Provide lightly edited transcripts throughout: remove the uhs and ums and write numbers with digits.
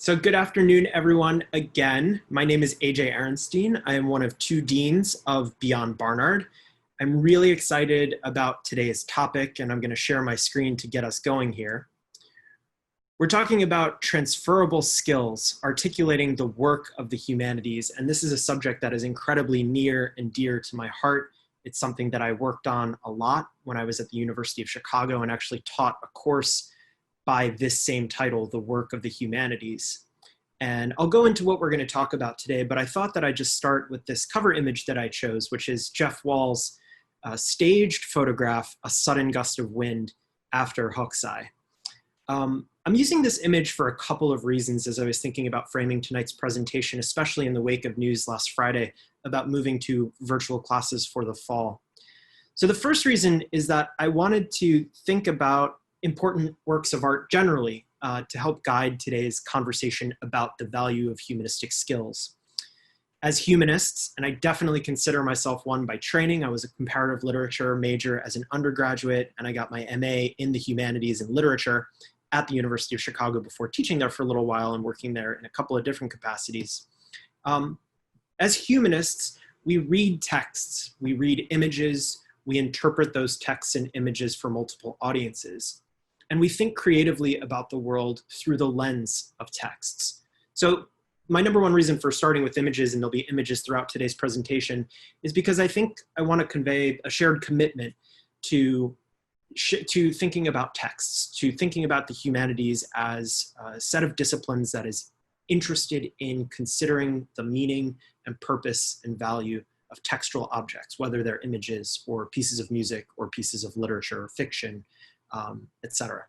So good afternoon, everyone. Again, my name is AJ Aronstein. I am one of two deans of Beyond Barnard. I'm really excited about today's topic, and I'm going to share my screen to get us going here. We're talking about transferable skills, articulating the work of the humanities, and this is a subject that is incredibly near and dear to my heart. It's something that I worked on a lot when I was at the University of Chicago and actually taught a course by this same title, The Work of the Humanities. And I'll go into what we're going to talk about today, but I thought that I'd just start with this cover image that I chose, which is Jeff Wall's staged photograph, A Sudden Gust of Wind After Hokusai. I'm using this image for a couple of reasons as I was thinking about framing tonight's presentation, especially in the wake of news last Friday about moving to virtual classes for the fall. So the first reason is that I wanted to think about important works of art generally to help guide today's conversation about the value of humanistic skills. As humanists, and I definitely consider myself one by training, I was a comparative literature major as an undergraduate, and I got my MA in the humanities and literature at the University of Chicago before teaching there for a little while and working there in a couple of different capacities. As humanists, we read texts, we read images, we interpret those texts and images for multiple audiences. And we think creatively about the world through the lens of texts. So my number one reason for starting with images, and there'll be images throughout today's presentation, is because I think I want to convey a shared commitment to thinking about texts, to thinking about the humanities as a set of disciplines that is interested in considering the meaning and purpose and value of textual objects, whether they're images or pieces of music or pieces of literature or fiction, etc.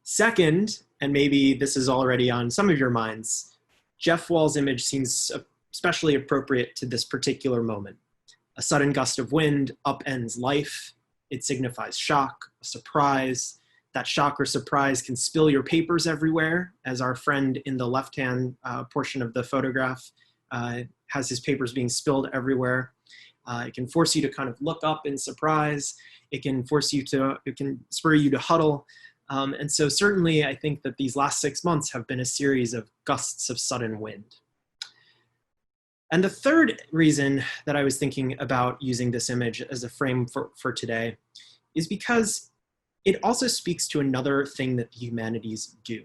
Second, and maybe this is already on some of your minds, Jeff Wall's image seems especially appropriate to this particular moment. A sudden gust of wind upends life. It signifies shock, a surprise. That shock or surprise can spill your papers everywhere, as our friend in the left-hand portion of the photograph has his papers being spilled everywhere. It can force you to kind of look up in surprise. It can spur you to huddle. And so certainly I think that these last 6 months have been a series of gusts of sudden wind. And the third reason that I was thinking about using this image as a frame for today is because it also speaks to another thing that the humanities do.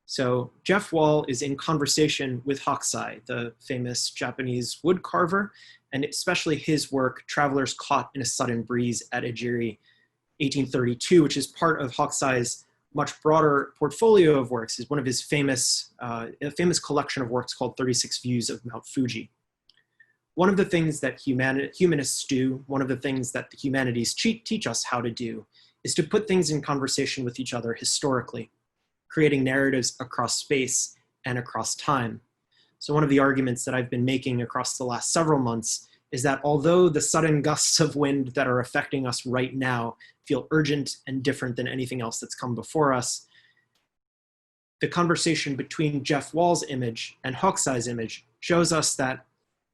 So Jeff Wall is in conversation with Hokusai, the famous Japanese wood carver, and especially his work, Travelers Caught in a Sudden Breeze at Ejiri, 1832, which is part of Hokusai's much broader portfolio of works, is one of his famous collection of works called 36 Views of Mount Fuji. One of the things that humanists do, one of the things that the humanities teach us how to do, is to put things in conversation with each other historically, creating narratives across space and across time. So one of the arguments that I've been making across the last several months is that although the sudden gusts of wind that are affecting us right now feel urgent and different than anything else that's come before us, the conversation between Jeff Wall's image and Hokusai's image shows us that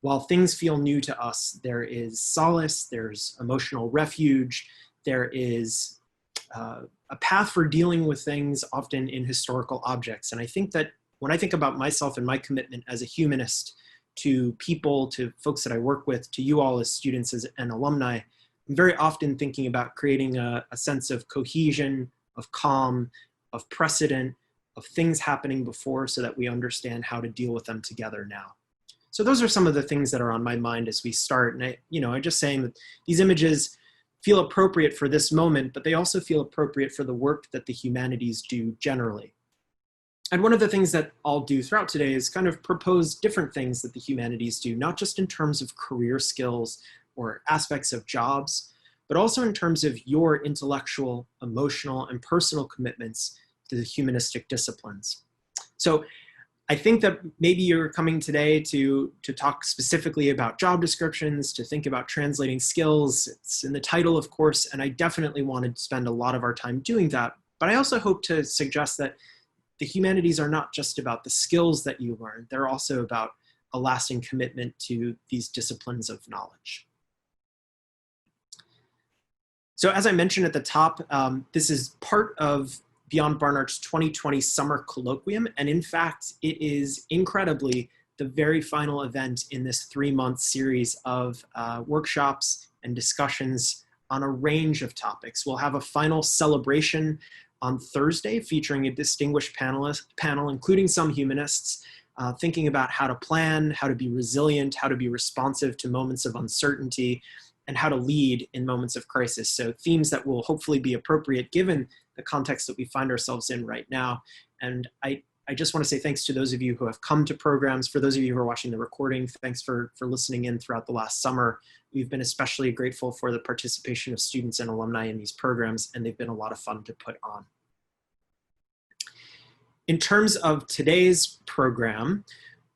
while things feel new to us, there is solace, there's emotional refuge, there is a path for dealing with things often in historical objects. And I think that when I think about myself and my commitment as a humanist to people, to folks that I work with, to you all as students and alumni, I'm very often thinking about creating a sense of cohesion, of calm, of precedent, of things happening before so that we understand how to deal with them together now. So those are some of the things that are on my mind as we start. And I'm just saying that these images feel appropriate for this moment, but they also feel appropriate for the work that the humanities do generally. And one of the things that I'll do throughout today is kind of propose different things that the humanities do, not just in terms of career skills or aspects of jobs, but also in terms of your intellectual, emotional, and personal commitments to the humanistic disciplines. So I think that maybe you're coming today to talk specifically about job descriptions, to think about translating skills. It's in the title, of course, and I definitely wanted to spend a lot of our time doing that. But I also hope to suggest that the humanities are not just about the skills that you learn, they're also about a lasting commitment to these disciplines of knowledge. So as I mentioned at the top, this is part of Beyond Barnard's 2020 Summer Colloquium. And in fact, it is incredibly the very final event in this 3-month series of workshops and discussions on a range of topics. We'll have a final celebration on Thursday featuring a distinguished panel, including some humanists, thinking about how to plan, how to be resilient, how to be responsive to moments of uncertainty, and how to lead in moments of crisis. So themes that will hopefully be appropriate given the context that we find ourselves in right now. And I just want to say thanks to those of you who have come to programs. For those of you who are watching the recording, thanks for listening in throughout the last summer. We've been especially grateful for the participation of students and alumni in these programs, and they've been a lot of fun to put on. In terms of today's program,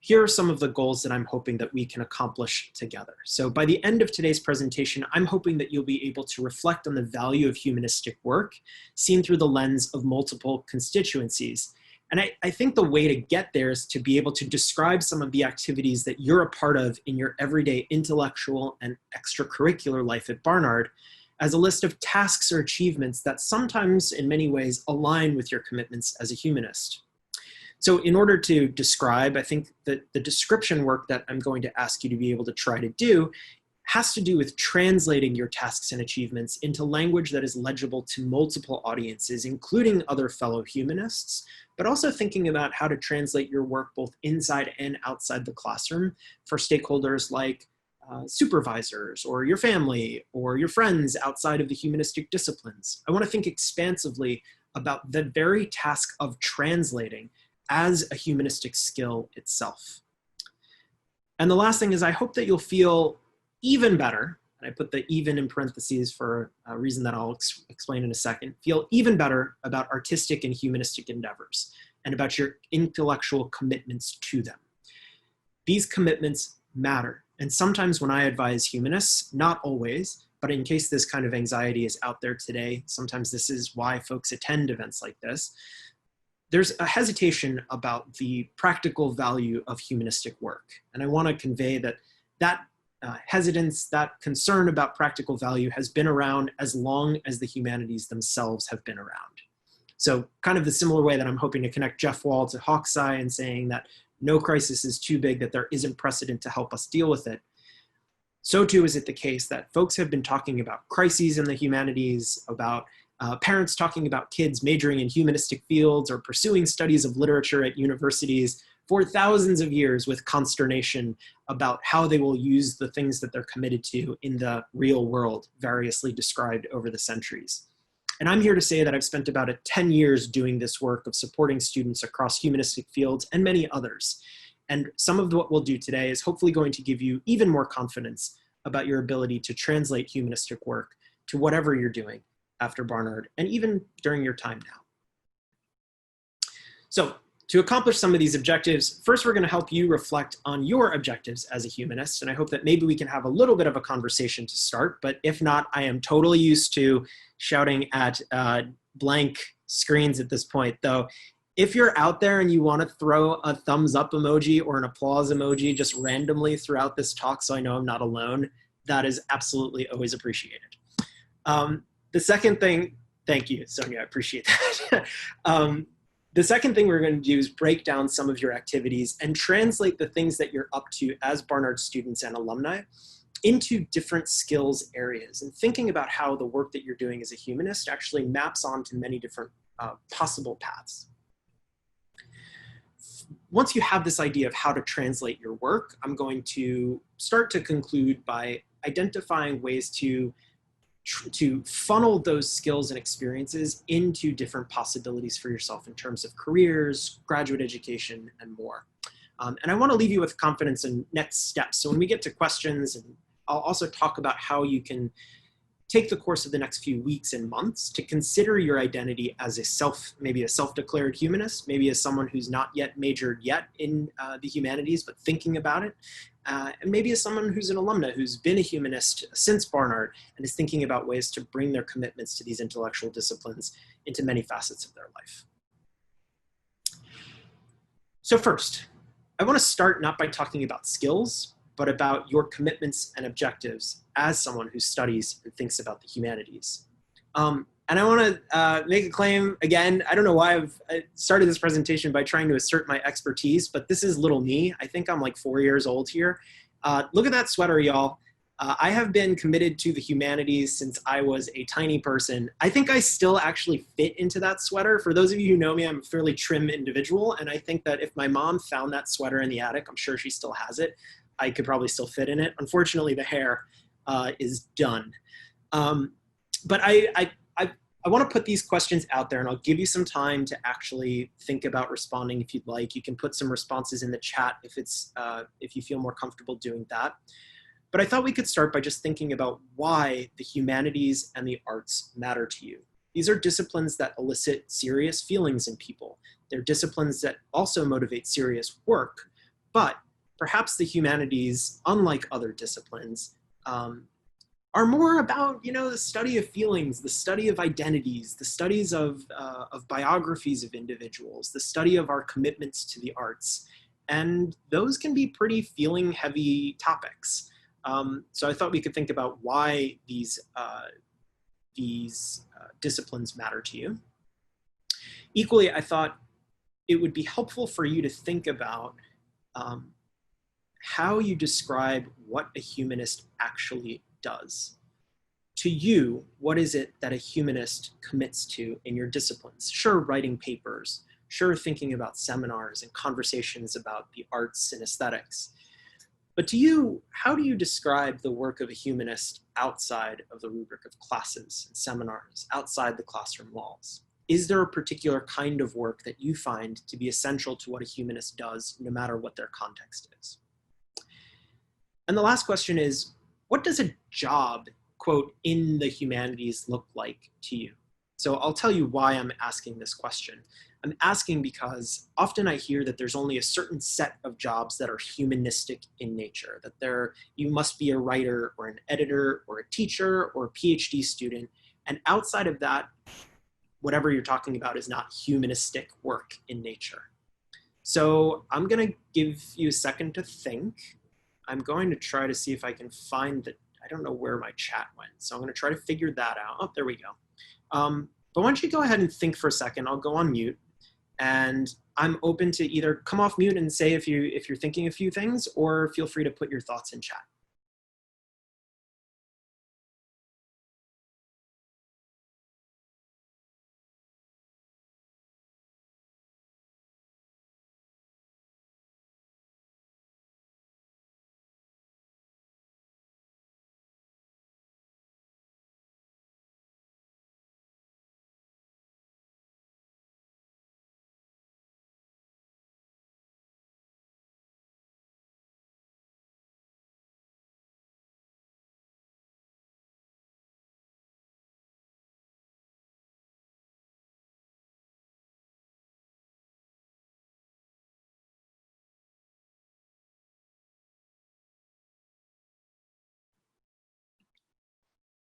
here are some of the goals that I'm hoping that we can accomplish together. So by the end of today's presentation, I'm hoping that you'll be able to reflect on the value of humanistic work seen through the lens of multiple constituencies. And I think the way to get there is to be able to describe some of the activities that you're a part of in your everyday intellectual and extracurricular life at Barnard as a list of tasks or achievements that sometimes in many ways align with your commitments as a humanist. So in order to describe, I think that the description work that I'm going to ask you to be able to try to do has to do with translating your tasks and achievements into language that is legible to multiple audiences, including other fellow humanists, but also thinking about how to translate your work both inside and outside the classroom for stakeholders like supervisors or your family or your friends outside of the humanistic disciplines. I want to think expansively about the very task of translating as a humanistic skill itself. And the last thing is I hope that you'll feel even better, and I put the even in parentheses for a reason that I'll explain in a second, feel even better about artistic and humanistic endeavors and about your intellectual commitments to them. These commitments matter. And sometimes when I advise humanists, not always, but in case this kind of anxiety is out there today, sometimes this is why folks attend events like this, there's a hesitation about the practical value of humanistic work. And I want to convey that hesitance, that concern about practical value has been around as long as the humanities themselves have been around. So kind of the similar way that I'm hoping to connect Jeff Wall to Hawkeye and saying that no crisis is too big, that there isn't precedent to help us deal with it. So too is it the case that folks have been talking about crises in the humanities, about parents talking about kids majoring in humanistic fields or pursuing studies of literature at universities for thousands of years with consternation about how they will use the things that they're committed to in the real world, variously described over the centuries. And I'm here to say that I've spent about 10 years doing this work of supporting students across humanistic fields and many others. And some of what we'll do today is hopefully going to give you even more confidence about your ability to translate humanistic work to whatever you're doing after Barnard and even during your time now. So to accomplish some of these objectives, first we're going to help you reflect on your objectives as a humanist. And I hope that maybe we can have a little bit of a conversation to start, but if not, I am totally used to shouting at blank screens at this point, though. If you're out there and you want to throw a thumbs up emoji or an applause emoji just randomly throughout this talk so I know I'm not alone, that is absolutely always appreciated. The second thing, thank you, Sonia, I appreciate that. The second thing we're going to do is break down some of your activities and translate the things that you're up to as Barnard students and alumni into different skills areas, and thinking about how the work that you're doing as a humanist actually maps onto many different possible paths. Once you have this idea of how to translate your work, I'm going to start to conclude by identifying ways to funnel those skills and experiences into different possibilities for yourself in terms of careers, graduate education, and more. And I want to leave you with confidence in next steps. So when we get to questions, and I'll also talk about how you can take the course of the next few weeks and months to consider your identity as maybe a self-declared humanist, maybe as someone who's not yet majored yet in the humanities, but thinking about it. And maybe as someone who's an alumna who's been a humanist since Barnard and is thinking about ways to bring their commitments to these intellectual disciplines into many facets of their life. So first, I want to start not by talking about skills, but about your commitments and objectives as someone who studies and thinks about the humanities. And I want to make a claim again. I don't know why I started this presentation by trying to assert my expertise, but this is little me. I think I'm like 4 years old here. Look at that sweater, y'all. I have been committed to the humanities since I was a tiny person. I think I still actually fit into that sweater. For those of you who know me, I'm a fairly trim individual. And I think that if my mom found that sweater in the attic, I'm sure she still has it, I could probably still fit in it. Unfortunately, the hair is done. But I want to put these questions out there, and I'll give you some time to actually think about responding if you'd like. You can put some responses in the chat if you feel more comfortable doing that. But I thought we could start by just thinking about why the humanities and the arts matter to you. These are disciplines that elicit serious feelings in people. They're disciplines that also motivate serious work, but perhaps the humanities, unlike other disciplines, are more about, the study of feelings, the study of identities, the studies of biographies of individuals, the study of our commitments to the arts. And those can be pretty feeling-heavy topics. So I thought we could think about why these disciplines matter to you. Equally, I thought it would be helpful for you to think about how you describe what a humanist actually does. To you, what is it that a humanist commits to in your disciplines? Sure, writing papers, sure, thinking about seminars and conversations about the arts and aesthetics. But to you, how do you describe the work of a humanist outside of the rubric of classes and seminars, outside the classroom walls? Is there a particular kind of work that you find to be essential to what a humanist does, no matter what their context is? And the last question is, what does a job, quote, in the humanities look like to you? So I'll tell you why I'm asking this question. I'm asking because often I hear that there's only a certain set of jobs that are humanistic in nature, that you must be a writer or an editor or a teacher or a PhD student. And outside of that, whatever you're talking about is not humanistic work in nature. So I'm going to give you a second to think. I'm going to try to see if I can find I don't know where my chat went. So I'm going to try to figure that out. Oh, there we go. But why don't you go ahead and think for a second. I'll go on mute. And I'm open to either come off mute and say if you're thinking a few things, or feel free to put your thoughts in chat.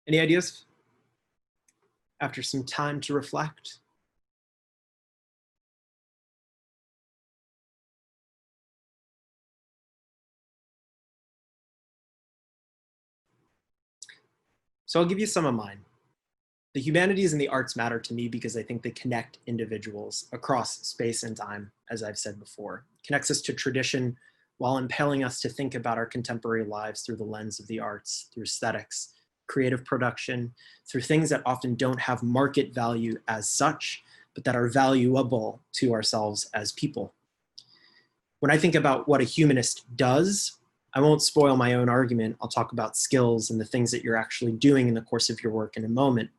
Any ideas after some time to reflect? So I'll give you some of mine. The humanities and the arts matter to me because I think they connect individuals across space and time, as I've said before. It connects us to tradition while impelling us to think about our contemporary lives through the lens of the arts, through aesthetics, creative production, through things that often don't have market value as such, but that are valuable to ourselves as people. When I think about what a humanist does, I won't spoil my own argument. I'll talk about skills and the things that you're actually doing in the course of your work in a moment.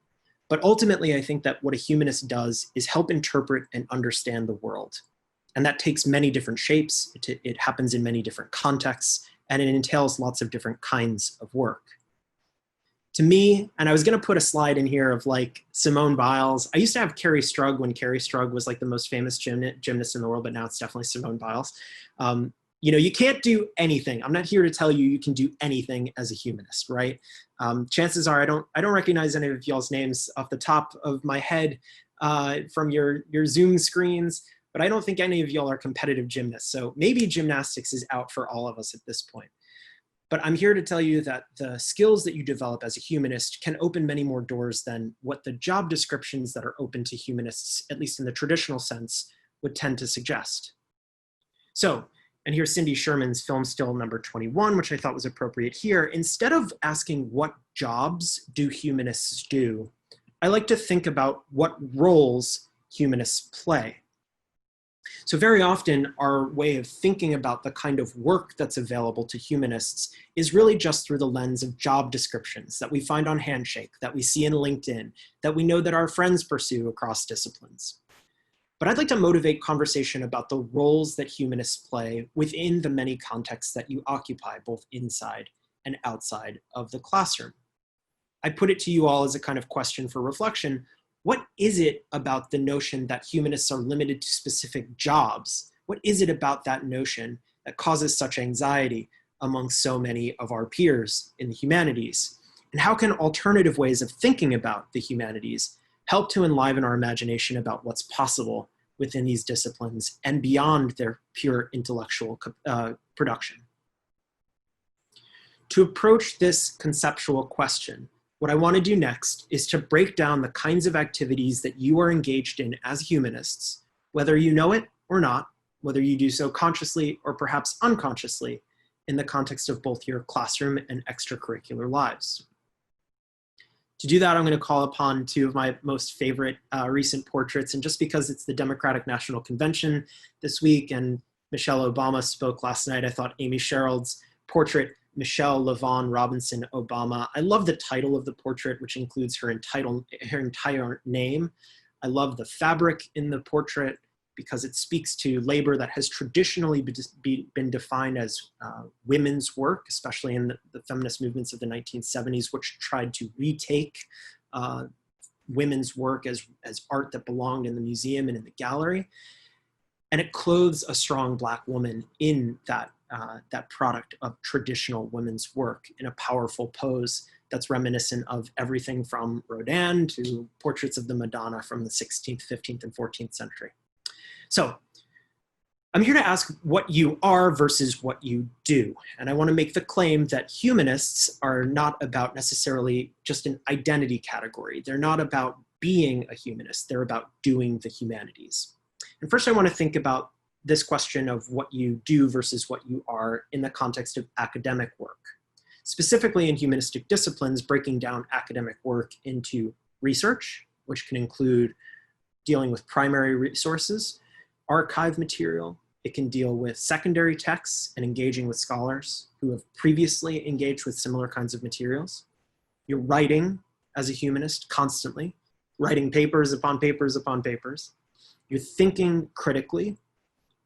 But ultimately, I think that what a humanist does is help interpret and understand the world. And that takes many different shapes. It happens in many different contexts, and it entails lots of different kinds of work. To me, and I was going to put a slide in here of like Simone Biles. I used to have Carrie Strug when Carrie Strug was like the most famous gymnast in the world, but now it's definitely Simone Biles. You can't do anything. I'm not here to tell you you can do anything as a humanist, right? Chances are I don't recognize any of y'all's names off the top of my head from your Zoom screens, but I don't think any of y'all are competitive gymnasts. So maybe gymnastics is out for all of us at this point. But I'm here to tell you that the skills that you develop as a humanist can open many more doors than what the job descriptions that are open to humanists, at least in the traditional sense, would tend to suggest. So, and here's Cindy Sherman's film still number 21, which I thought was appropriate here. Instead of asking what jobs do humanists do, I like to think about what roles humanists play. So very often our way of thinking about the kind of work that's available to humanists is really just through the lens of job descriptions that we find on Handshake, that we see in LinkedIn, that we know that our friends pursue across disciplines. But I'd like to motivate conversation about the roles that humanists play within the many contexts that you occupy, both inside and outside of the classroom. I put it to you all as a kind of question for reflection. What is it about the notion that humanists are limited to specific jobs? What is it about that notion that causes such anxiety among so many of our peers in the humanities? And how can alternative ways of thinking about the humanities help to enliven our imagination about what's possible within these disciplines and beyond their pure intellectual production? To approach this conceptual question, what I want to do next is to break down the kinds of activities that you are engaged in as humanists, whether you know it or not, whether you do so consciously or perhaps unconsciously, in the context of both your classroom and extracurricular lives. To do that, I'm going to call upon two of my most favorite recent portraits, and just because it's the Democratic National Convention this week and Michelle Obama spoke last night, I thought Amy Sherald's portrait, Michelle LaVaughn Robinson Obama. I love the title of the portrait, which includes her entire name. I love the fabric in the portrait because it speaks to labor that has traditionally been defined as women's work, especially in the feminist movements of the 1970s, which tried to retake women's work as art that belonged in the museum and in the gallery. And it clothes a strong Black woman in that product of traditional women's work in a powerful pose that's reminiscent of everything from Rodin to portraits of the Madonna from the 16th, 15th, and 14th century. So I'm here to ask what you are versus what you do. And I want to make the claim that humanists are not about necessarily just an identity category. They're not about being a humanist. They're about doing the humanities. And first I want to think about this question of what you do versus what you are in the context of academic work. Specifically in humanistic disciplines, breaking down academic work into research, which can include dealing with primary resources, archive material. It can deal with secondary texts and engaging with scholars who have previously engaged with similar kinds of materials. You're writing as a humanist constantly, writing papers upon papers upon papers. You're thinking critically.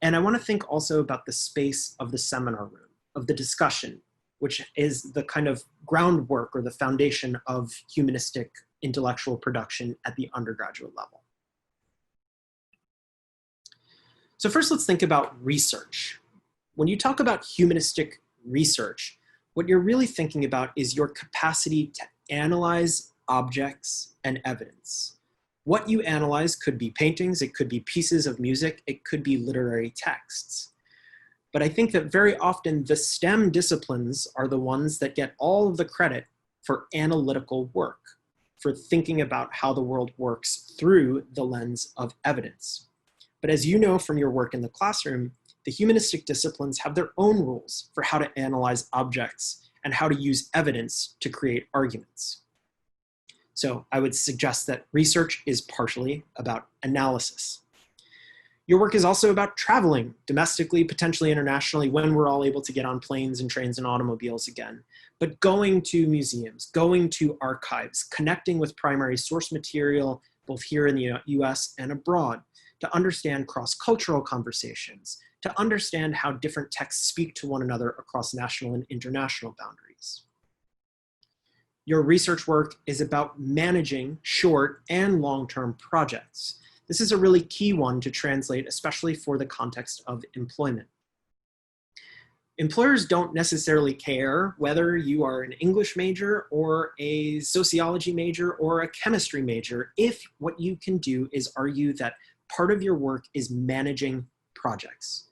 And I want to think also about the space of the seminar room, of the discussion, which is the kind of groundwork or the foundation of humanistic intellectual production at the undergraduate level. So first, let's think about research. When you talk about humanistic research, what you're really thinking about is your capacity to analyze objects and evidence. What you analyze could be paintings, it could be pieces of music, it could be literary texts. But I think that very often the STEM disciplines are the ones that get all of the credit for analytical work, for thinking about how the world works through the lens of evidence. But as you know from your work in the classroom, the humanistic disciplines have their own rules for how to analyze objects and how to use evidence to create arguments. So I would suggest that research is partially about analysis. Your work is also about traveling domestically, potentially internationally, when we're all able to get on planes and trains and automobiles again. But going to museums, going to archives, connecting with primary source material, both here in the US and abroad, to understand cross-cultural conversations, to understand how different texts speak to one another across national and international boundaries. Your research work is about managing short and long-term projects. This is a really key one to translate, especially for the context of employment. Employers don't necessarily care whether you are an English major or a sociology major or a chemistry major if what you can do is argue that part of your work is managing projects.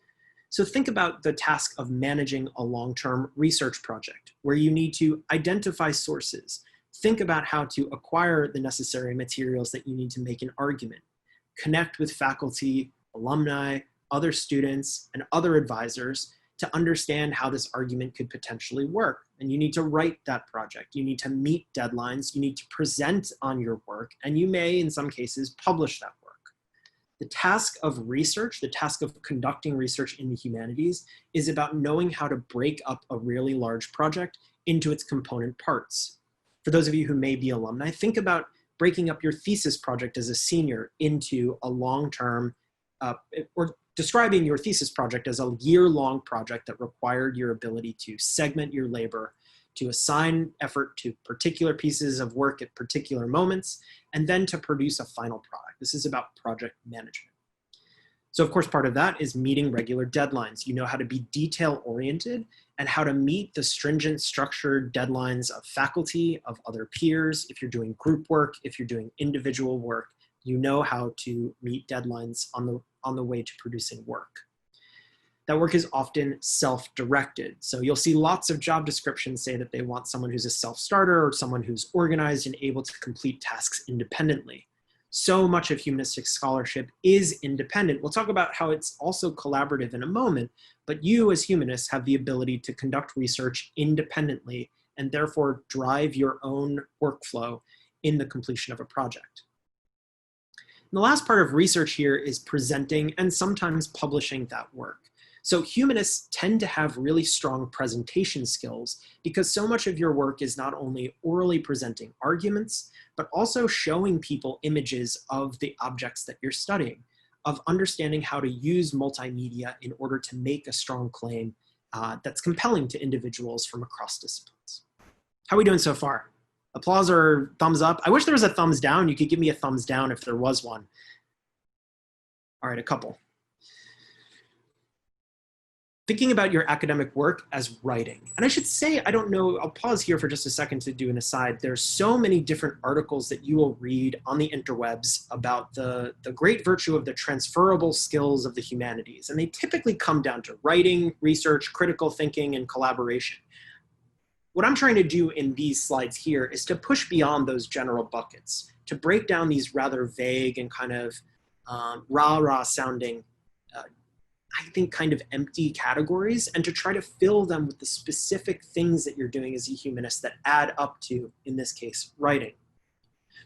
So think about the task of managing a long-term research project where you need to identify sources, think about how to acquire the necessary materials that you need to make an argument, connect with faculty, alumni, other students, and other advisors to understand how this argument could potentially work. And you need to write that project. You need to meet deadlines. You need to present on your work, and you may, in some cases, publish that work. The task of research, the task of conducting research in the humanities, is about knowing how to break up a really large project into its component parts. For those of you who may be alumni, think about breaking up your thesis project as a senior into a long-term, or describing your thesis project as a year-long project that required your ability to segment your labor, to assign effort to particular pieces of work at particular moments, and then to produce a final product. This is about project management. So of course, part of that is meeting regular deadlines. You know how to be detail-oriented and how to meet the stringent structured deadlines of faculty, of other peers. If you're doing group work, if you're doing individual work, you know how to meet deadlines on the way to producing work. That work is often self-directed. So you'll see lots of job descriptions say that they want someone who's a self-starter or someone who's organized and able to complete tasks independently. So much of humanistic scholarship is independent. We'll talk about how it's also collaborative in a moment, but you as humanists have the ability to conduct research independently and therefore drive your own workflow in the completion of a project. And the last part of research here is presenting and sometimes publishing that work. So humanists tend to have really strong presentation skills because so much of your work is not only orally presenting arguments, but also showing people images of the objects that you're studying, of understanding how to use multimedia in order to make a strong claim that's compelling to individuals from across disciplines. How are we doing so far? Applause or thumbs up? I wish there was a thumbs down. You could give me a thumbs down if there was one. All right, a couple. Thinking about your academic work as writing. And I should say, I don't know, I'll pause here for just a second to do an aside. There's so many different articles that you will read on the interwebs about the great virtue of the transferable skills of the humanities. And they typically come down to writing, research, critical thinking, and collaboration. What I'm trying to do in these slides here is to push beyond those general buckets, to break down these rather vague and kind of rah-rah sounding, I think kind of empty categories, and to try to fill them with the specific things that you're doing as a humanist that add up to, in this case, writing.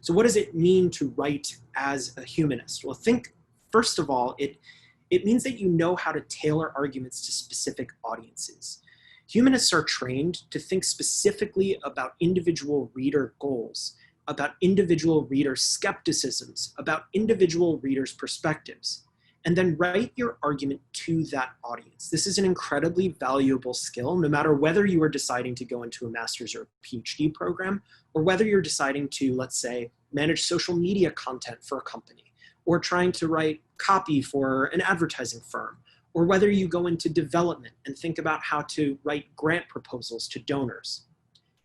So what does it mean to write as a humanist? Well, think, first of all, it means that you know how to tailor arguments to specific audiences. Humanists are trained to think specifically about individual reader goals, about individual reader skepticisms, about individual readers' perspectives, and then write your argument to that audience. This is an incredibly valuable skill, no matter whether you are deciding to go into a master's or a PhD program, or whether you're deciding to, let's say, manage social media content for a company, or trying to write copy for an advertising firm, or whether you go into development and think about how to write grant proposals to donors.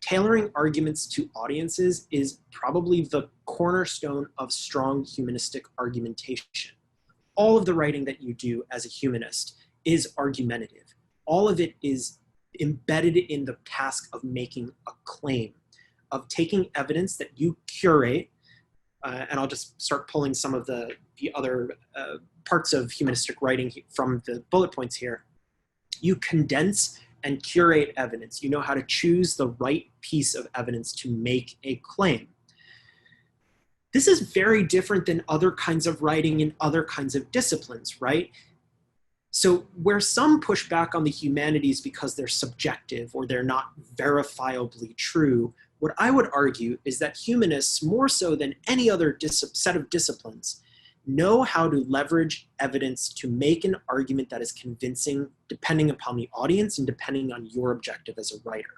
Tailoring arguments to audiences is probably the cornerstone of strong humanistic argumentation. All of the writing that you do as a humanist is argumentative. All of it is embedded in the task of making a claim, of taking evidence that you curate, and I'll just start pulling some of the other parts of humanistic writing from the bullet points here. You condense and curate evidence. You know how to choose the right piece of evidence to make a claim. This is very different than other kinds of writing in other kinds of disciplines, right? So where some push back on the humanities because they're subjective or they're not verifiably true, what I would argue is that humanists, more so than any other set of disciplines, know how to leverage evidence to make an argument that is convincing depending upon the audience and depending on your objective as a writer.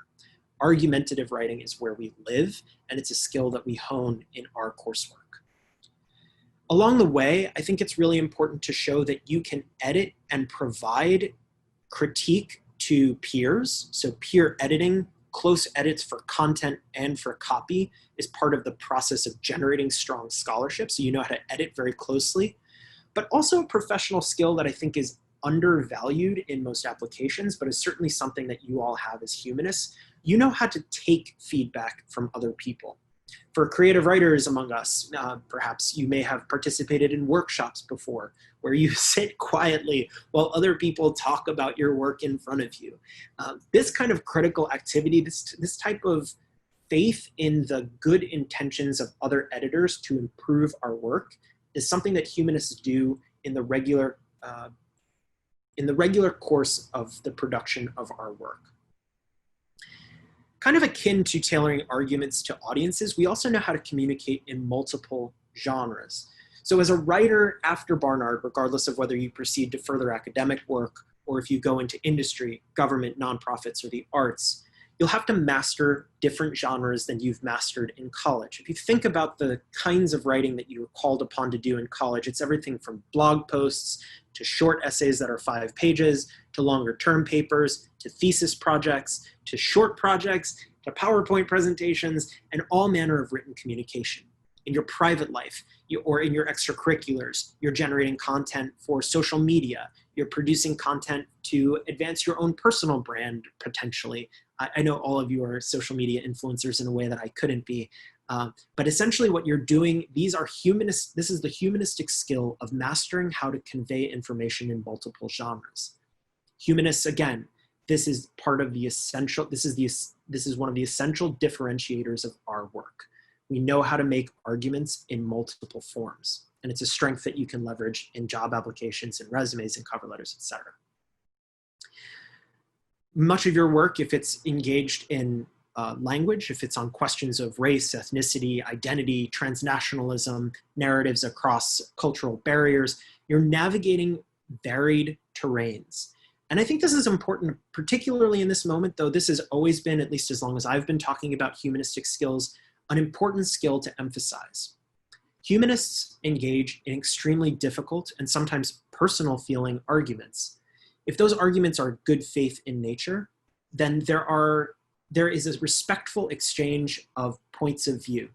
Argumentative writing is where we live, and it's a skill that we hone in our coursework. Along the way, I think it's really important to show that you can edit and provide critique to peers. So peer editing, close edits for content and for copy is part of the process of generating strong scholarship. So you know how to edit very closely, but also a professional skill that I think is undervalued in most applications, but is certainly something that you all have as humanists. You know how to take feedback from other people. For creative writers among us, perhaps you may have participated in workshops before where you sit quietly while other people talk about your work in front of you. This kind of critical activity, this type of faith in the good intentions of other editors to improve our work is something that humanists do in the regular course of the production of our work. Kind of akin to tailoring arguments to audiences, we also know how to communicate in multiple genres. So as a writer after Barnard, regardless of whether you proceed to further academic work or if you go into industry, government, nonprofits, or the arts, you'll have to master different genres than you've mastered in college. If you think about the kinds of writing that you were called upon to do in college, it's everything from blog posts to short essays that are 5 pages, to longer term papers, to thesis projects, to short projects, to PowerPoint presentations, and all manner of written communication. In your private life or in your extracurriculars, you're generating content for social media, you're producing content to advance your own personal brand potentially. I know all of you are social media influencers in a way that I couldn't be. But essentially what you're doing, this is the humanistic skill of mastering how to convey information in multiple genres. Humanists, again, this is part of the essential, this is one of the essential differentiators of our work. We know how to make arguments in multiple forms, and it's a strength that you can leverage in job applications and resumes and cover letters, etc. Much of your work, if it's engaged in language, if it's on questions of race, ethnicity, identity, transnationalism, narratives across cultural barriers, you're navigating varied terrains. And I think this is important, particularly in this moment, though this has always been, at least as long as I've been talking about humanistic skills, an important skill to emphasize. Humanists engage in extremely difficult and sometimes personal feeling arguments. If those arguments are good faith in nature, then there is a respectful exchange of points of view.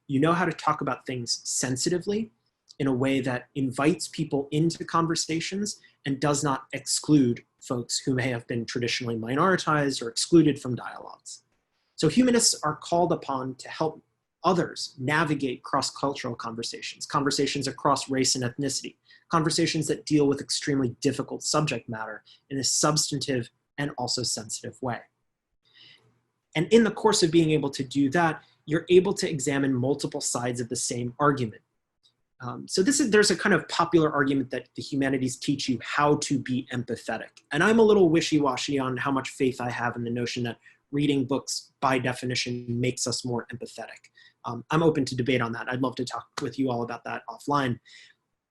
You know how to talk about things sensitively in a way that invites people into conversations and does not exclude folks who may have been traditionally minoritized or excluded from dialogues. So humanists are called upon to help others navigate cross-cultural conversations, conversations across race and ethnicity, conversations that deal with extremely difficult subject matter in a substantive and also sensitive way. And in the course of being able to do that, you're able to examine multiple sides of the same argument. So there's a kind of popular argument that the humanities teach you how to be empathetic. And I'm a little wishy-washy on how much faith I have in the notion that reading books by definition makes us more empathetic. I'm open to debate on that. I'd love to talk with you all about that offline.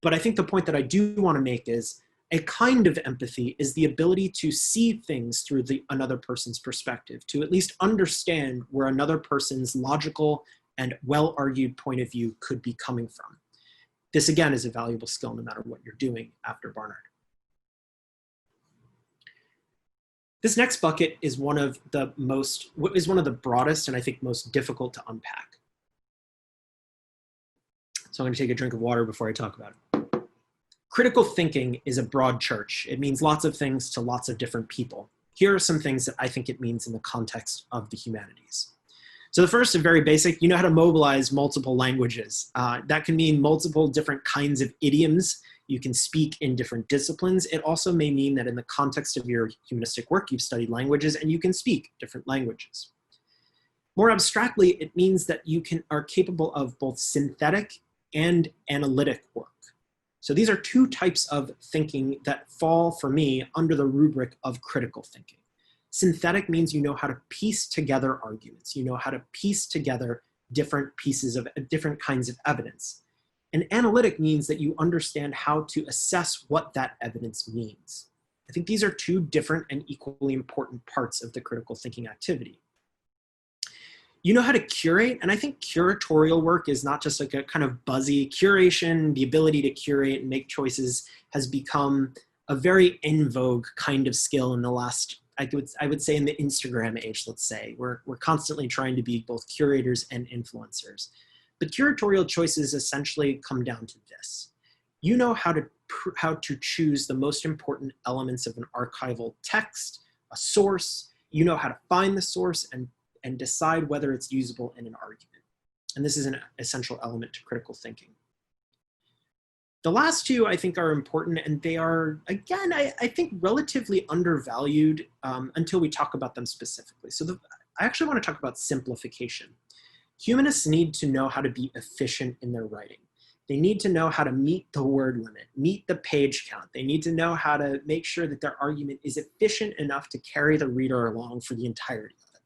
But I think the point that I do want to make is a kind of empathy is the ability to see things through another person's perspective, to at least understand where another person's logical and well-argued point of view could be coming from. This, again, is a valuable skill no matter what you're doing after Barnard. This next bucket is one of the broadest and I think most difficult to unpack. So I'm going to take a drink of water before I talk about it. Critical thinking is a broad church. It means lots of things to lots of different people. Here are some things that I think it means in the context of the humanities. So the first is very basic. You know how to mobilize multiple languages. That can mean multiple different kinds of idioms. You can speak in different disciplines. It also may mean that in the context of your humanistic work, you've studied languages and you can speak different languages. More abstractly, it means that you are capable of both synthetic and analytic work. So these are two types of thinking that fall, for me, under the rubric of critical thinking. Synthetic means you know how to piece together arguments. You know how to piece together different kinds of evidence. And analytic means that you understand how to assess what that evidence means. I think these are two different and equally important parts of the critical thinking activity. You know how to curate, and I think curatorial work is not just like a kind of buzzy curation. The ability to curate and make choices has become a very in vogue kind of skill in the last, I would say in the Instagram age, let's say. We're constantly trying to be both curators and influencers. But curatorial choices essentially come down to this. You know how to how to choose the most important elements of an archival text, a source. You know how to find the source and decide whether it's usable in an argument. And this is an essential element to critical thinking. The last two, I think, are important, and they are, again, I think, relatively undervalued until we talk about them specifically. So I actually want to talk about simplification. Humanists need to know how to be efficient in their writing. They need to know how to meet the word limit, meet the page count. They need to know how to make sure that their argument is efficient enough to carry the reader along for the entirety of it.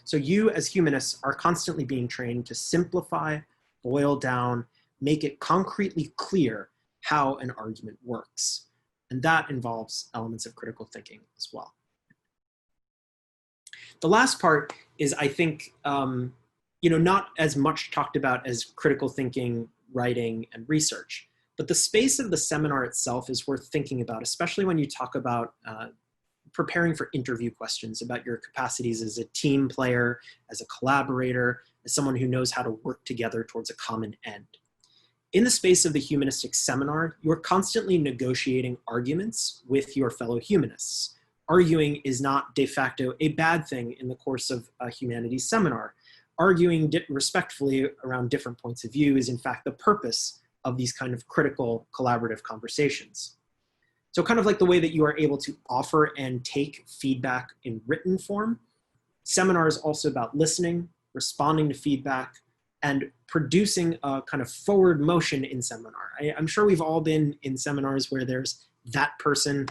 So you, as humanists, are constantly being trained to simplify, boil down, make it concretely clear how an argument works. And that involves elements of critical thinking as well. The last part is, I think, not as much talked about as critical thinking, writing, and research. But the space of the seminar itself is worth thinking about, especially when you talk about preparing for interview questions about your capacities as a team player, as a collaborator, as someone who knows how to work together towards a common end. In the space of the humanistic seminar, you're constantly negotiating arguments with your fellow humanists. Arguing is not de facto a bad thing in the course of a humanities seminar. Arguing respectfully around different points of view is in fact the purpose of these kind of critical collaborative conversations. So kind of like the way that you are able to offer and take feedback in written form, seminar is also about listening, responding to feedback, and producing a kind of forward motion in seminar. I'm sure we've all been in seminars where there's that person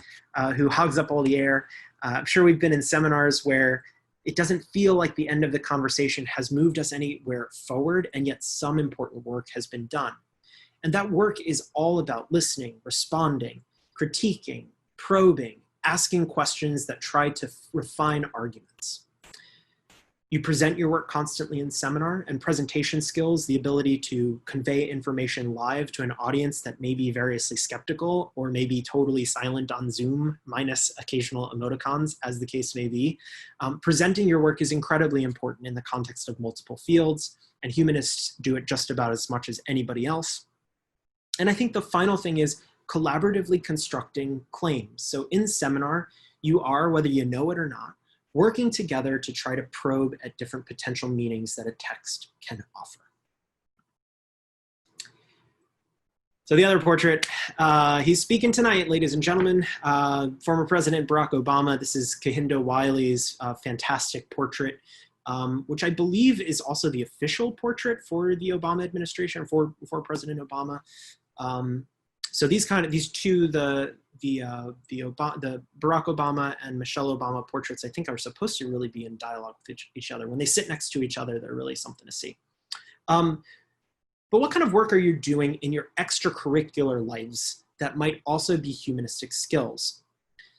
who hogs up all the air. I'm sure we've been in seminars where it doesn't feel like the end of the conversation has moved us anywhere forward, and yet some important work has been done. And that work is all about listening, responding, critiquing, probing, asking questions that try to refine arguments. You present your work constantly in seminar, and presentation skills, the ability to convey information live to an audience that may be variously skeptical or may be totally silent on Zoom, minus occasional emoticons, as the case may be. Presenting your work is incredibly important in the context of multiple fields, and humanists do it just about as much as anybody else. And I think the final thing is collaboratively constructing claims. So in seminar, you are, whether you know it or not, working together to try to probe at different potential meanings that a text can offer. So the other portrait, he's speaking tonight, ladies and gentlemen, former President Barack Obama. This is Kehinde Wiley's fantastic portrait, which I believe is also the official portrait for the Obama administration, for President Obama. So these two, the Barack Obama and Michelle Obama portraits, I think are supposed to really be in dialogue with each other. When they sit next to each other, they're really something to see. But what kind of work are you doing in your extracurricular lives that might also be humanistic skills?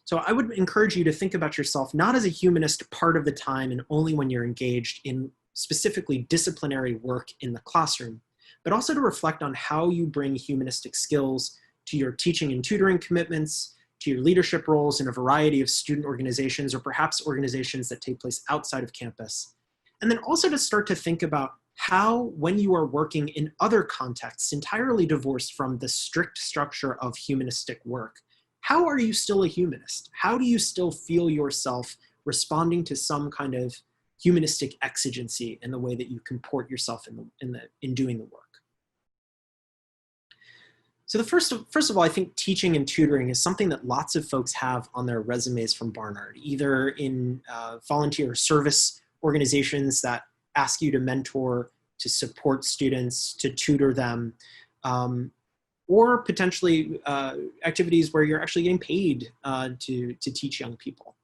So I would encourage you to think about yourself not as a humanist part of the time and only when you're engaged in specifically disciplinary work in the classroom, but also to reflect on how you bring humanistic skills to your teaching and tutoring commitments, to your leadership roles in a variety of student organizations, or perhaps organizations that take place outside of campus. And then also to start to think about how, when you are working in other contexts entirely divorced from the strict structure of humanistic work, how are you still a humanist? How do you still feel yourself responding to some kind of humanistic exigency in the way that you comport yourself in doing the work? So first of all, I think teaching and tutoring is something that lots of folks have on their resumes from Barnard, either in volunteer service organizations that ask you to mentor, to support students, to tutor them, or potentially activities where you're actually getting paid to teach young people.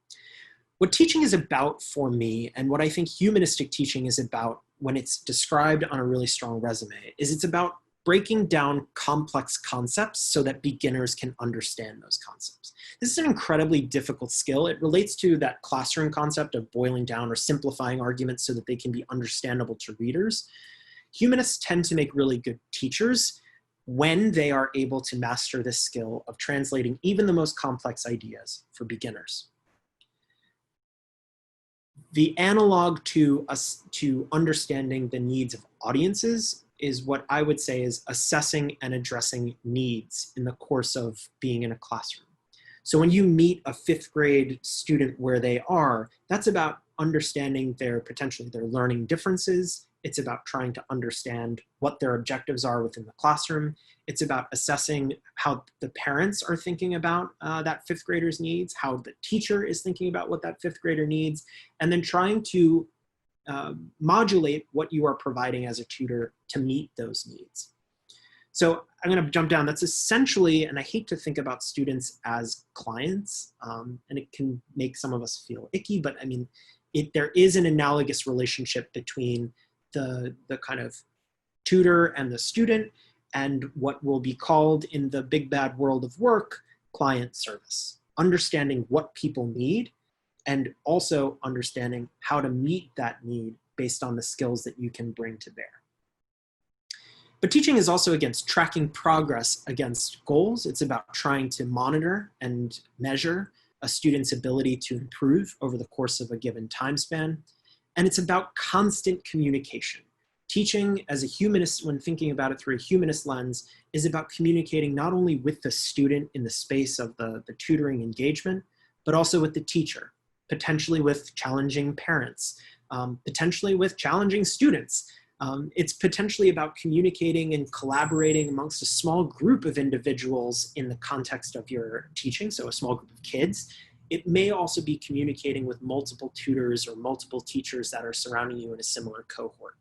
What teaching is about for me, and what I think humanistic teaching is about when it's described on a really strong resume, is it's about breaking down complex concepts so that beginners can understand those concepts. This is an incredibly difficult skill. It relates to that classroom concept of boiling down or simplifying arguments so that they can be understandable to readers. Humanists tend to make really good teachers when they are able to master this skill of translating even the most complex ideas for beginners. The analog to understanding the needs of audiences is what I would say is assessing and addressing needs in the course of being in a classroom. So when you meet a 5th grade student where they are, that's about understanding potentially their learning differences. It's about trying to understand what their objectives are within the classroom. It's about assessing how the parents are thinking about that 5th grader's needs, how the teacher is thinking about what that 5th grader needs, and then trying to modulate what you are providing as a tutor to meet those needs. So I'm going to jump down. That's essentially, and I hate to think about students as clients, and it can make some of us feel icky, but I mean, there is an analogous relationship between the kind of tutor and the student, and what will be called in the big bad world of work, client service. Understanding what people need, and also understanding how to meet that need based on the skills that you can bring to bear. But teaching is also against tracking progress against goals. It's about trying to monitor and measure a student's ability to improve over the course of a given time span. And it's about constant communication. Teaching as a humanist, when thinking about it through a humanist lens, is about communicating not only with the student in the space of the tutoring engagement, but also with the teacher, potentially with challenging parents, potentially with challenging students. It's potentially about communicating and collaborating amongst a small group of individuals in the context of your teaching, so a small group of kids. It may also be communicating with multiple tutors or multiple teachers that are surrounding you in a similar cohort.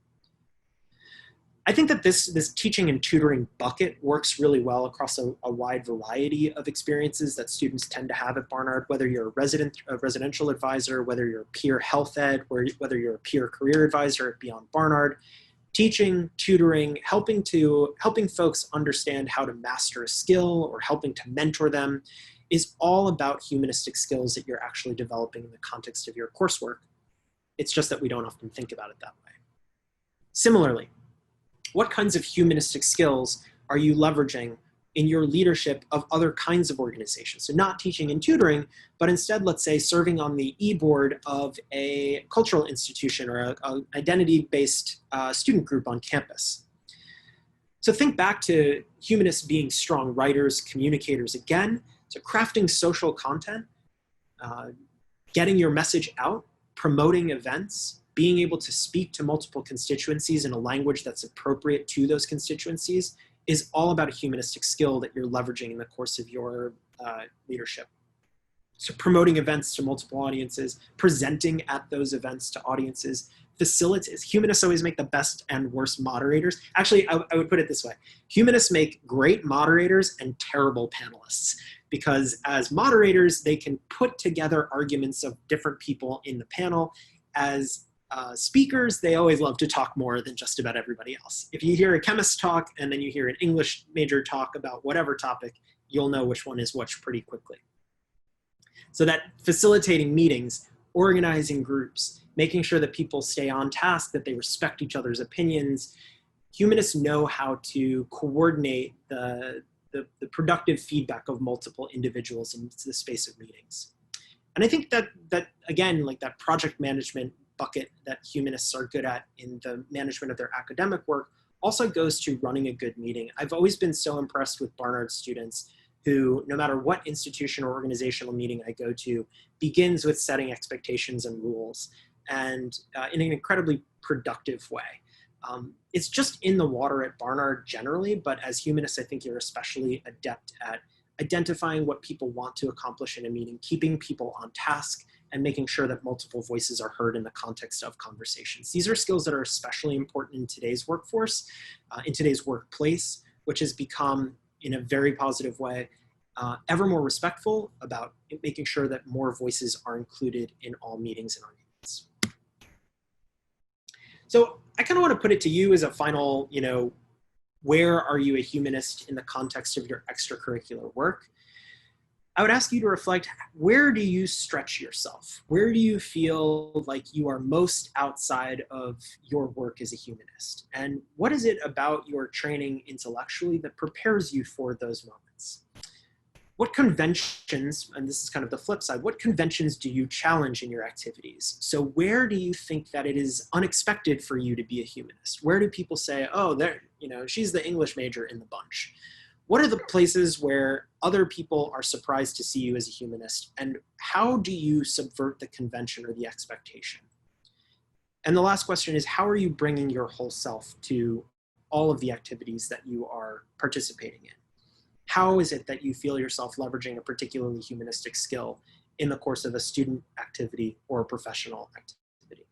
I think that this teaching and tutoring bucket works really well across a wide variety of experiences that students tend to have at Barnard, whether you're a residential advisor, whether you're a peer health ed, whether you're a peer career advisor at Beyond Barnard. Teaching, tutoring, helping folks understand how to master a skill or helping to mentor them is all about humanistic skills that you're actually developing in the context of your coursework. It's just that we don't often think about it that way. Similarly, what kinds of humanistic skills are you leveraging in your leadership of other kinds of organizations? So not teaching and tutoring, but instead, let's say, serving on the e-board of a cultural institution or an identity-based student group on campus. So think back to humanists being strong writers, communicators again. So crafting social content, getting your message out, promoting events, being able to speak to multiple constituencies in a language that's appropriate to those constituencies is all about a humanistic skill that you're leveraging in the course of your leadership. So promoting events to multiple audiences, presenting at those events to audiences, humanists always make the best and worst moderators. Actually, I would put it this way. Humanists make great moderators and terrible panelists, because as moderators, they can put together arguments of different people in the panel. As speakers, they always love to talk more than just about everybody else. If you hear a chemist talk and then you hear an English major talk about whatever topic, you'll know which one is which pretty quickly. So that facilitating meetings, organizing groups, making sure that people stay on task, that they respect each other's opinions. Humanists know how to coordinate the productive feedback of multiple individuals into the space of meetings. And I think that again, like that project management bucket that humanists are good at in the management of their academic work also goes to running a good meeting. I've always been so impressed with Barnard students who, no matter what institution or organizational meeting I go to, begins with setting expectations and rules, and in an incredibly productive way. It's just in the water at Barnard generally, but as humanists, I think you're especially adept at identifying what people want to accomplish in a meeting, keeping people on task, and making sure that multiple voices are heard in the context of conversations. These are skills that are especially important in today's workforce, in today's workplace, which has become, in a very positive way, ever more respectful about making sure that more voices are included in all meetings and arguments. So I kind of want to put it to you as a final, where are you a humanist in the context of your extracurricular work? I would ask you to reflect, where do you stretch yourself? Where do you feel like you are most outside of your work as a humanist? And what is it about your training intellectually that prepares you for those moments? What conventions, and this is kind of the flip side, what conventions do you challenge in your activities? So where do you think that it is unexpected for you to be a humanist? Where do people say, oh, there, you know, she's the English major in the bunch? What are the places where other people are surprised to see you as a humanist? And how do you subvert the convention or the expectation? And the last question is, how are you bringing your whole self to all of the activities that you are participating in? How is it that you feel yourself leveraging a particularly humanistic skill in the course of a student activity or a professional activity?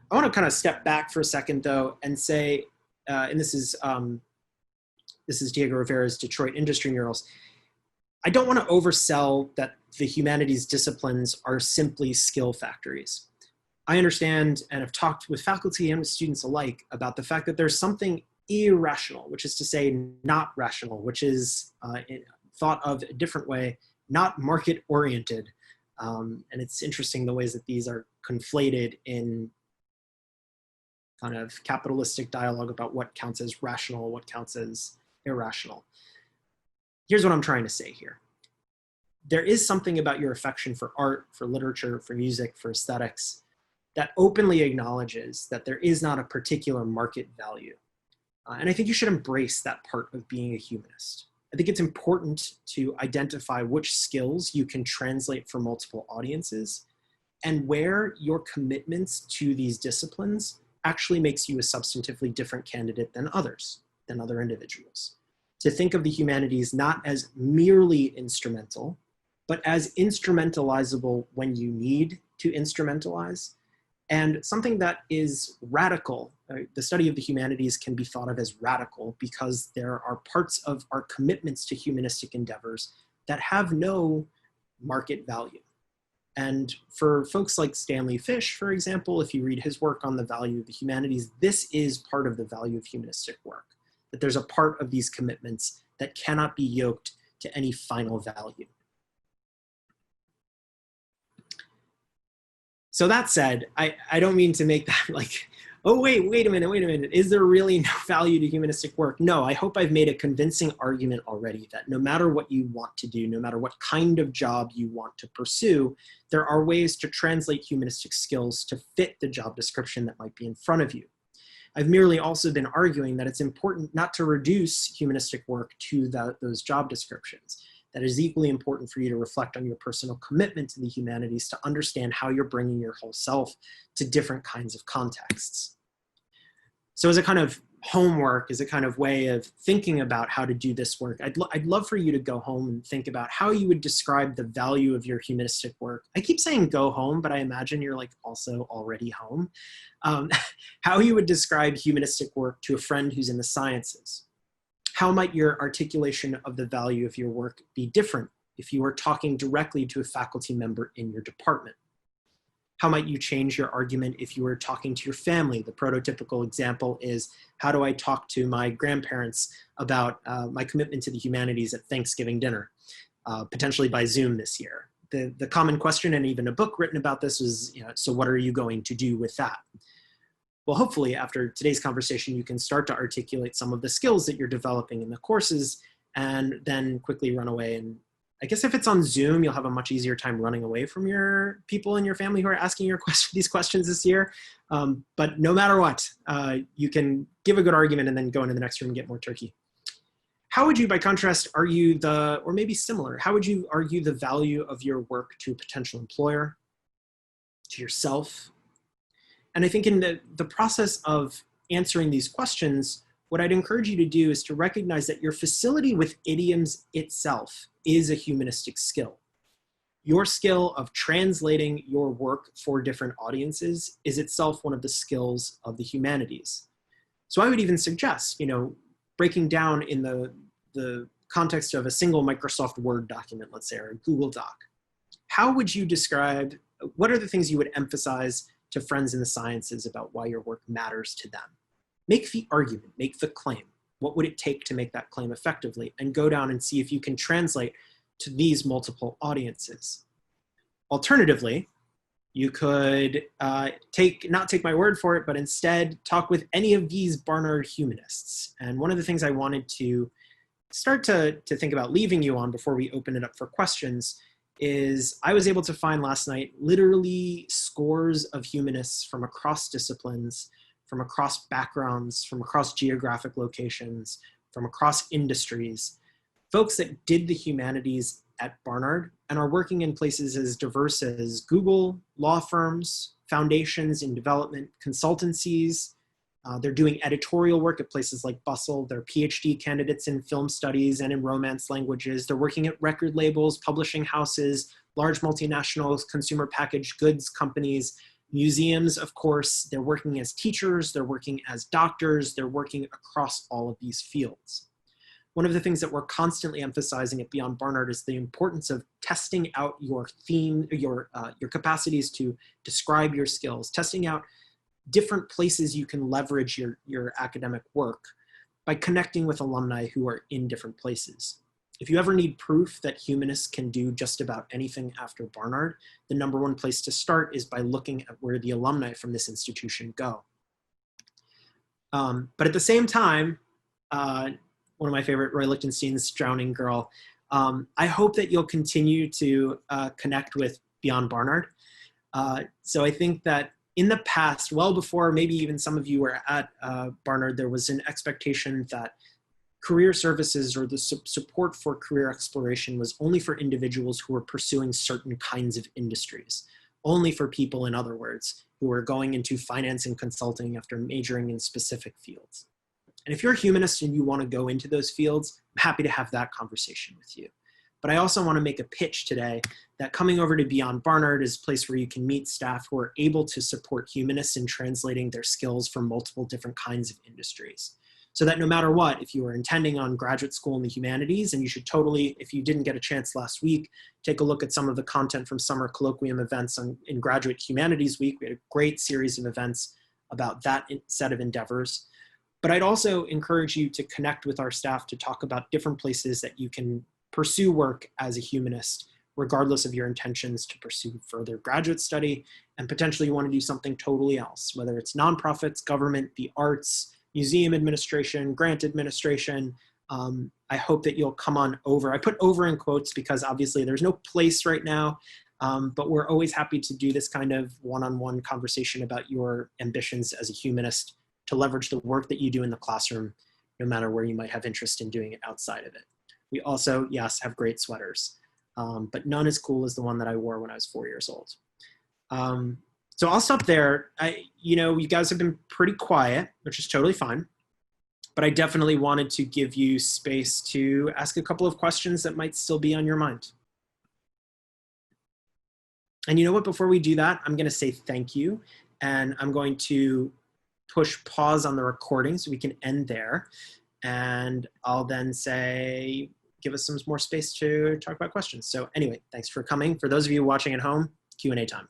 I want to kind of step back for a second, though, and say, and this is Diego Rivera's Detroit Industry Murals. I don't want to oversell that the humanities disciplines are simply skill factories. I understand and have talked with faculty and with students alike about the fact that there's something irrational, which is to say not rational, which is thought of a different way, not market-oriented. And it's interesting the ways that these are conflated in kind of capitalistic dialogue about what counts as rational, what counts as irrational. Here's what I'm trying to say here. There is something about your affection for art, for literature, for music, for aesthetics, that openly acknowledges that there is not a particular market value. And I think you should embrace that part of being a humanist. I think it's important to identify which skills you can translate for multiple audiences and where your commitments to these disciplines actually makes you a substantively different candidate than others, than other individuals. To think of the humanities not as merely instrumental, but as instrumentalizable when you need to instrumentalize, and something that is radical. The study of the humanities can be thought of as radical because there are parts of our commitments to humanistic endeavors that have no market value. And for folks like Stanley Fish, for example, if you read his work on the value of the humanities, this is part of the value of humanistic work, that there's a part of these commitments that cannot be yoked to any final value. So that said, I don't mean to make that like, oh, wait a minute. Is there really no value to humanistic work? No, I hope I've made a convincing argument already that no matter what you want to do, no matter what kind of job you want to pursue, there are ways to translate humanistic skills to fit the job description that might be in front of you. I've merely also been arguing that it's important not to reduce humanistic work to those job descriptions. That it is equally important for you to reflect on your personal commitment to the humanities to understand how you're bringing your whole self to different kinds of contexts. So as a kind of homework, as a kind of way of thinking about how to do this work, I'd love for you to go home and think about how you would describe the value of your humanistic work. I keep saying go home, but I imagine you're like also already home. How you would describe humanistic work to a friend who's in the sciences. How might your articulation of the value of your work be different if you were talking directly to a faculty member in your department? How might you change your argument if you were talking to your family? The prototypical example is, how do I talk to my grandparents about my commitment to the humanities at Thanksgiving dinner, potentially by Zoom this year? The common question, and even a book written about this, was, you know, so what are you going to do with that? Well, hopefully after today's conversation, you can start to articulate some of the skills that you're developing in the courses and then quickly run away. And I guess if it's on Zoom, you'll have a much easier time running away from your people in your family who are asking your these questions this year. But no matter what, you can give a good argument and then go into the next room and get more turkey. How would you, by contrast, argue or maybe similar, how would you argue the value of your work to a potential employer, to yourself? And I think in the process of answering these questions, what I'd encourage you to do is to recognize that your facility with idioms itself is a humanistic skill. Your skill of translating your work for different audiences is itself one of the skills of the humanities. So I would even suggest, you know, breaking down in the context of a single Microsoft Word document, let's say, or a Google Doc. How would you describe, what are the things you would emphasize to friends in the sciences about why your work matters to them? Make the argument, make the claim. What would it take to make that claim effectively? And go down and see if you can translate to these multiple audiences. Alternatively, you could not take my word for it, but instead talk with any of these Barnard humanists. And one of the things I wanted to start to think about leaving you on before we open it up for questions is I was able to find last night literally scores of humanists from across disciplines, from across backgrounds, from across geographic locations, from across industries, folks that did the humanities at Barnard and are working in places as diverse as Google, law firms, foundations in development, consultancies. They're doing editorial work at places like Bustle. They're PhD candidates in film studies and in Romance languages. They're working at record labels, publishing houses, large multinationals, consumer packaged goods companies, museums, of course. They're working as teachers. They're working as doctors. They're working across all of these fields. One of the things that we're constantly emphasizing at Beyond Barnard is the importance of testing out your theme, your capacities to describe your skills, testing out different places you can leverage your academic work by connecting with alumni who are in different places. If you ever need proof that humanists can do just about anything after Barnard, the number one place to start is by looking at where the alumni from this institution go. But at the same time, one of my favorite, Roy Lichtenstein's Drowning Girl, I hope that you'll continue to connect with Beyond Barnard. So I think that in the past, well before maybe even some of you were at Barnard, there was an expectation that career services or the support for career exploration was only for individuals who were pursuing certain kinds of industries, only for people, in other words, who were going into finance and consulting after majoring in specific fields. And if you're a humanist and you want to go into those fields, I'm happy to have that conversation with you. But I also want to make a pitch today that coming over to Beyond Barnard is a place where you can meet staff who are able to support humanists in translating their skills from multiple different kinds of industries. So that no matter what, if you are intending on graduate school in the humanities, and you should totally, if you didn't get a chance last week, take a look at some of the content from summer colloquium events in Graduate Humanities Week. We had a great series of events about that set of endeavors. But I'd also encourage you to connect with our staff to talk about different places that you can pursue work as a humanist, regardless of your intentions to pursue further graduate study, and potentially you want to do something totally else, whether it's nonprofits, government, the arts, museum administration, grant administration. I hope that you'll come on over. I put over in quotes because obviously there's no place right now, but we're always happy to do this kind of one-on-one conversation about your ambitions as a humanist to leverage the work that you do in the classroom, no matter where you might have interest in doing it outside of it. We also, yes, have great sweaters, but none as cool as the one that I wore when I was 4 years old. So I'll stop there. You guys have been pretty quiet, which is totally fine, but I definitely wanted to give you space to ask a couple of questions that might still be on your mind. And you know what, before we do that, I'm gonna say thank you, and I'm going to push pause on the recording so we can end there. And I'll then say, give us some more space to talk about questions. So anyway, thanks for coming. For those of you watching at home, Q&A time.